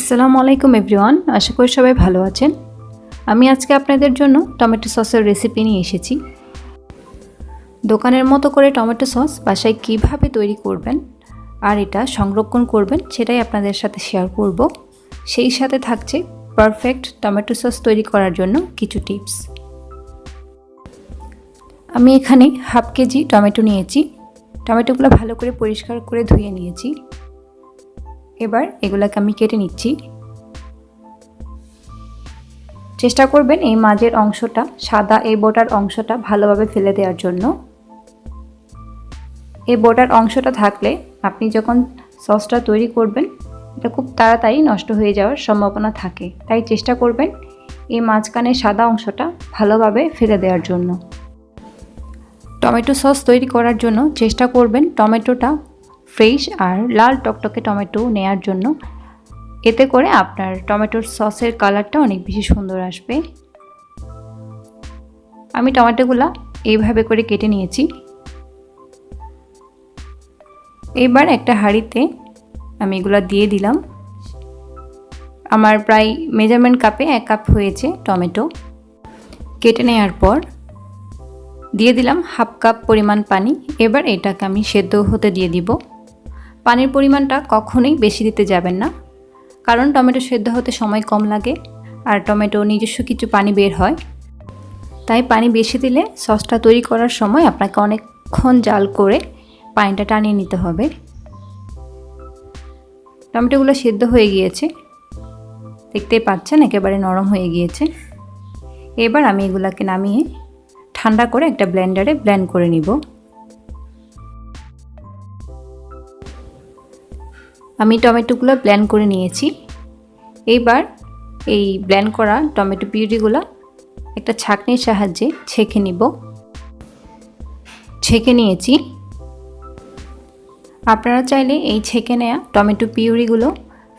আসসালামু আলাইকুম এভরিওয়ান, আশা করি সবাই ভালো আছেন। আমি আজকে আপনাদের জন্য টমেটো সসের রেসিপি নিয়ে এসেছি। দোকানের মতো করে টমেটো সস বাসায় কিভাবে তৈরি করবেন আর এটা সংরক্ষণ করবেন সেটাই আপনাদের সাথে শেয়ার করব। সেই সাথে থাকছে পারফেক্ট টমেটো সস তৈরি করার জন্য কিছু টিপস। আমি এখানে হাফ কেজি টমেটো নিয়েছি। টমেটোগুলো ভালো করে পরিষ্কার করে ধুয়ে নিয়েছি। এবার এগুলোকে আমি কেটে নিচ্ছি। চেষ্টা করবেন এই মাঝের অংশটা, সাদা এই বোটার অংশটা ভালোভাবে ফেলে দেওয়ার জন্য। এই বোটার অংশটা থাকলে আপনি যখন সসটা তৈরি করবেন এটা খুব তাড়াতাড়ি নষ্ট হয়ে যাওয়ার সম্ভাবনা থাকে, তাই চেষ্টা করবেন এই মাঝখানের সাদা অংশটা ভালোভাবে ফেলে দেওয়ার জন্য। টমেটো সস তৈরি করার জন্য চেষ্টা করবেন টমেটোটা ফ্রেশ আর লাল টকটকে টমেটো নেয়ার জন্য। এতে করে আপনার টমেটোর সসের কালারটা অনেক বেশি সুন্দর আসবে। আমি টমেটোগুলো এইভাবে করে কেটে নিয়েছি। এবার একটা হাঁড়িতে আমি এগুলো দিয়ে দিলাম। আমার প্রায় মেজারমেন্ট কাপে 1 কাপ হয়েছে টমেটো। কেটে নেওয়ার পর দিয়ে দিলাম হাফ কাপ পরিমাণ পানি। এবার এটাকে আমি সেদ্ধ হতে দিয়ে দিব। পানির পরিমাণটা কখনোই বেশি দিতে যাবেন না, কারণ টমেটো সেদ্ধ হতে সময় কম লাগে আর টমেটো নিজস্ব কিছু পানি বের হয়। তাই পানি বেশি দিলে সসটা তৈরি করার সময় আপনাকে অনেকক্ষণ জাল করে পানিটা টানিয়ে নিতে হবে। টমেটোগুলো সেদ্ধ হয়ে গিয়েছে, দেখতেই পাচ্ছেন একেবারে নরম হয়ে গিয়েছে। এবার আমি এগুলাকে নামিয়ে ঠান্ডা করে একটা ব্লেন্ডারে ব্লেন্ড করে নিব। আমি টমেটোগুলো ব্লেন্ড করে নিয়েছি। এইবার এই ব্লেন্ড করা টমেটো পিউরিগুলো একটা ছাঁকনির সাহায্যে ছেঁকে নিব। ছেঁকে নিয়েছি। আপনারা চাইলে এই ছেঁকে নেওয়া টমেটো পিউরিগুলো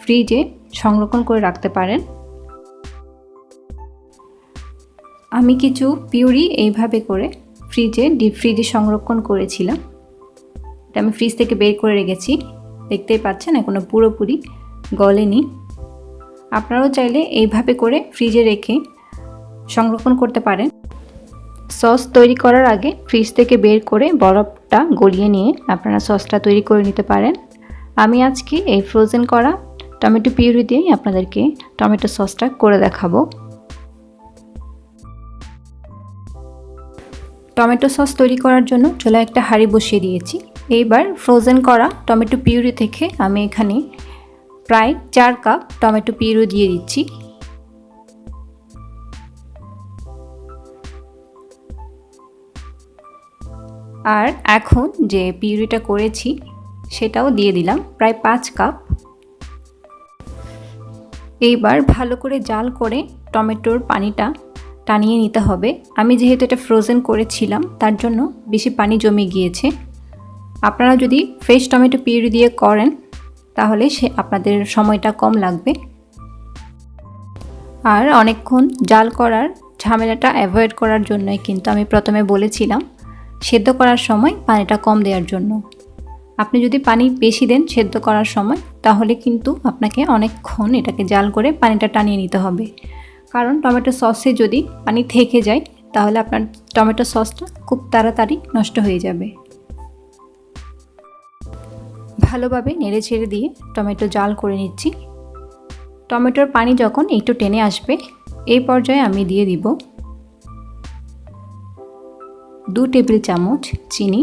ফ্রিজে সংরক্ষণ করে রাখতে পারেন। আমি কিছু পিউরি এইভাবে করে ডিপ ফ্রিজে সংরক্ষণ করেছিলাম। এটা আমি ফ্রিজ থেকে বের করে রেখেছি। দেখতেই পাচ্ছেন এখনো পুরোপুরি গলেনি। আপনারাও চাইলে এইভাবে করে ফ্রিজে রেখে সংরক্ষণ করতে পারেন। সস তৈরি করার আগে ফ্রিজ থেকে বের করে বরফটা গলিয়ে নিয়ে আপনারা সসটা তৈরি করে নিতে পারেন। আমি আজকে এই ফ্রোজেন করা টমেটো পিউরি দিয়েই আপনাদেরকে টমেটো সসটা করে দেখাবো। টমেটো সস তৈরি করার জন্য চুলায় একটা হাঁড়ি বসিয়ে দিয়েছি। এইবার ফ্রোজেন করা টমেটো পিউরি থেকে আমি এখানে প্রায় 4 কাপ টমেটো পিউরি দিয়ে দিচ্ছি। আর এখন যে পিউরিটা করেছি সেটাও দিয়ে দিলাম প্রায় 5 কাপ। এইবার ভালো করে জাল করে টমেটোর পানিটা টানিয়ে নিতে হবে। আমি যেহেতু এটা ফ্রোজেন করেছিলাম তার জন্য বেশি পানি জমে গিয়েছে। আপনারা যদি ফ্রেশ টমেটো পিউরি দিয়ে করেন তাহলে আপনাদের সময়টা কম লাগবে। আর অনেকক্ষণ জাল করার ঝামেলাটা অ্যাভয়েড করার জন্যই কিন্তু আমি প্রথমে বলেছিলাম সেদ্ধ করার সময় পানিটা কম দেওয়ার জন্য। আপনি যদি পানি বেশি দেন সেদ্ধ করার সময় তাহলে কিন্তু আপনাকে অনেকক্ষণ এটাকে জাল করে পানিটা টানিয়ে নিতে হবে, কারণ টমেটো সসে যদি পানি থেকে যায় তাহলে আপনার টমেটো সসটা খুব তাড়াতাড়ি নষ্ট হয়ে যাবে। ভালোভাবে নেড়ে ছেড়ে দিয়ে টমেটো জাল করে নিচ্ছি। টমেটোর পানি যখন একটু টেনে আসবে এই পর্যায়ে আমি দিয়ে দিব 2 টেবিল চামচ চিনি।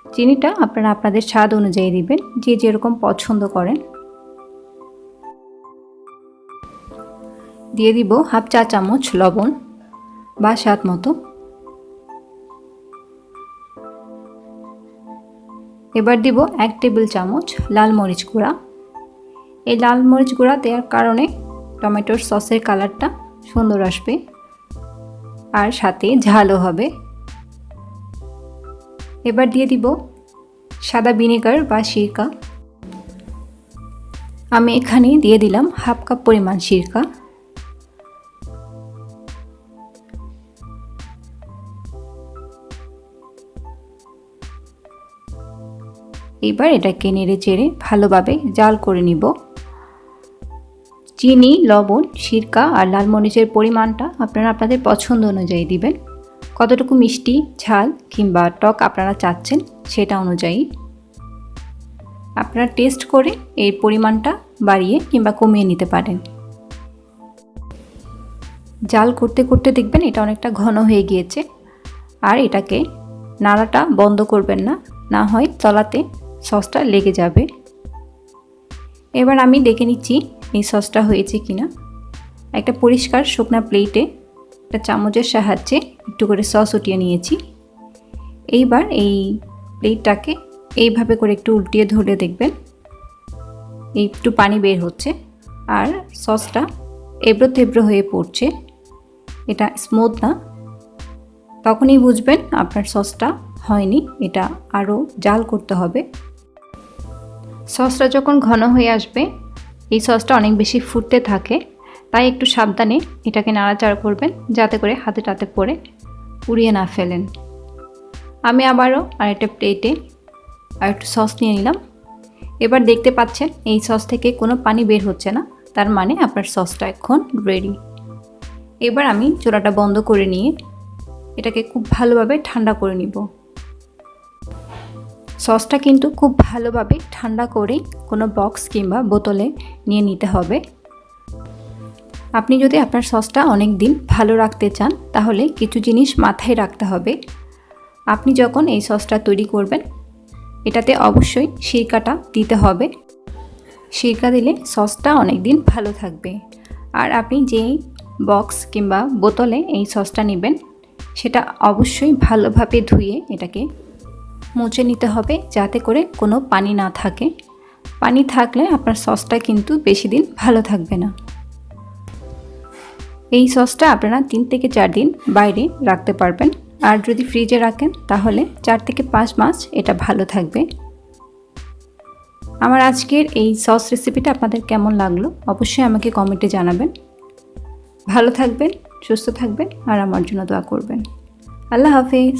চিনিটা আপনারা আপনাদের স্বাদ অনুযায়ী দিবেন, যে যেরকম পছন্দ করেন। দিয়ে দিব হাফ চা চামচ লবণ বা স্বাদ মতো। এবার দিব 1 টেবিল চামচ লাল মরিচ গুঁড়া। এই লাল মরিচ গুঁড়া দেওয়ার কারণে টমেটোর সসের কালারটা সুন্দর আসবে আর সাথে ঝালও হবে। এবার দিয়ে দিব সাদা ভিনেগার বা সিরকা। আমি এখানে দিয়ে দিলাম হাফ কাপ পরিমাণ সিরকা। এবার এটাকে নেড়ে চেড়ে ভালোভাবে জাল করে নিব। চিনি, লবণ, সিরকা আর লাল মরিচের পরিমাণটা আপনারা আপনাদের পছন্দ অনুযায়ী দিবেন। কতটুকু মিষ্টি, ঝাল কিংবা টক আপনারা চাচ্ছেন সেটা অনুযায়ী আপনারা টেস্ট করে এর পরিমাণটা বাড়িয়ে কিংবা কমিয়ে নিতে পারেন। জাল করতে করতে দেখবেন এটা অনেকটা ঘন হয়ে গিয়েছে। আর এটাকে নাড়াটা বন্ধ করবেন না, না হয় তলাতে সসটা লেগে যাবে। এবার আমি দেখে নিচ্ছি এই সসটা হয়েছে কিনা। একটা পরিষ্কার শুকনা প্লেটে একটা চামচের সাহায্যে একটু করে সস উঠিয়ে নিয়েছি। এইবার এই প্লেটটাকে এইভাবে করে একটু উল্টিয়ে ধরে দেখবেন একটু পানি বের হচ্ছে আর সসটা এবড়ো থেবড়ো হয়ে পড়ছে, এটা স্মুথ না। তখনই বুঝবেন আপনার সসটা হয়নি, এটা আরও জাল করতে হবে। সসটা যখন ঘন হয়ে আসবে, এই সসটা অনেক বেশি ফুটতে থাকে, তাই একটু সাবধানে এটাকে নাড়াচাড়া করবেন যাতে করে হাতে টাতে পড়ে উড়িয়ে না ফেলেন। আমি আবারও আরেকটা প্লেটে আর একটু সস নিয়ে নিলাম। এবার দেখতে পাচ্ছেন এই সস থেকে কোনো পানি বের হচ্ছে না, তার মানে আপনার সসটা এখন রেডি। এবার আমি চুলাটা বন্ধ করে নিয়ে এটাকে খুব ভালোভাবে ঠান্ডা করে নিব। সসটা কিন্তু খুব ভালোভাবে ঠান্ডা করেই কোনো বক্স কিংবা বোতলে নিয়ে নিতে হবে। আপনি যদি আপনার সসটা অনেক দিন ভালো রাখতে চান তাহলে কিছু জিনিস মাথায় রাখতে হবে। আপনি যখন এই সসটা তৈরি করবেন এটাতে অবশ্যই সিরকাটা দিতে হবে। সিরকা দিলে সসটা অনেক দিন ভালো থাকবে। আর আপনি যেই বক্স কিংবা বোতলে এই সসটা নেবেন সেটা অবশ্যই ভালোভাবে ধুয়ে এটাকে মুছে নিতে হবে যাতে করে কোনো পানি না থাকে। পানি থাকলে আপনার সসটা কিন্তু বেশি দিন ভালো থাকবে না। এই সসটা আপনারা 3 থেকে 4 দিন বাইরে রাখতে পারবেন, আর যদি ফ্রিজে রাখেন তাহলে 4 থেকে 5 মাস এটা ভালো থাকবে। আমার আজকের এই সস রেসিপিটা আপনাদের কেমন লাগলো অবশ্যই আমাকে কমেন্টে জানাবেন। ভালো থাকবেন, সুস্থ থাকবেন আর আমার জন্য দোয়া করবেন। আল্লাহ হাফেজ।